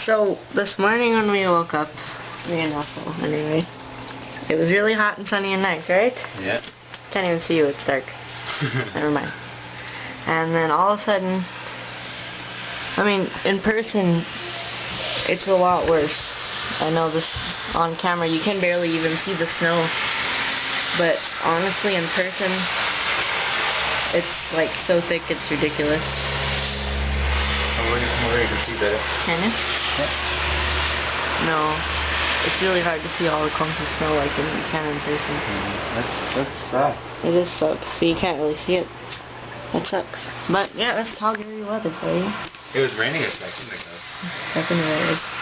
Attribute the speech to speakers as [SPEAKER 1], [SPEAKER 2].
[SPEAKER 1] So, this morning when we woke up, me and Russell, anyway, it was really hot and sunny and nice, right?
[SPEAKER 2] Yeah.
[SPEAKER 1] Can't even see you, it's dark. Never mind. And then all of a sudden, I mean, in person, it's a lot worse. I know this on camera, you can barely even see the snow. But honestly, in person, it's like so thick, it's ridiculous.
[SPEAKER 2] Over here you can see better.
[SPEAKER 1] Can you?
[SPEAKER 2] Yeah.
[SPEAKER 1] No, it's really hard to see all the clumps of snow like you can in person.
[SPEAKER 2] That sucks.
[SPEAKER 1] It just sucks. So you can't really see it. That sucks. But yeah, that's Calgary weather for you.
[SPEAKER 2] It was raining a second ago.
[SPEAKER 1] Second ago.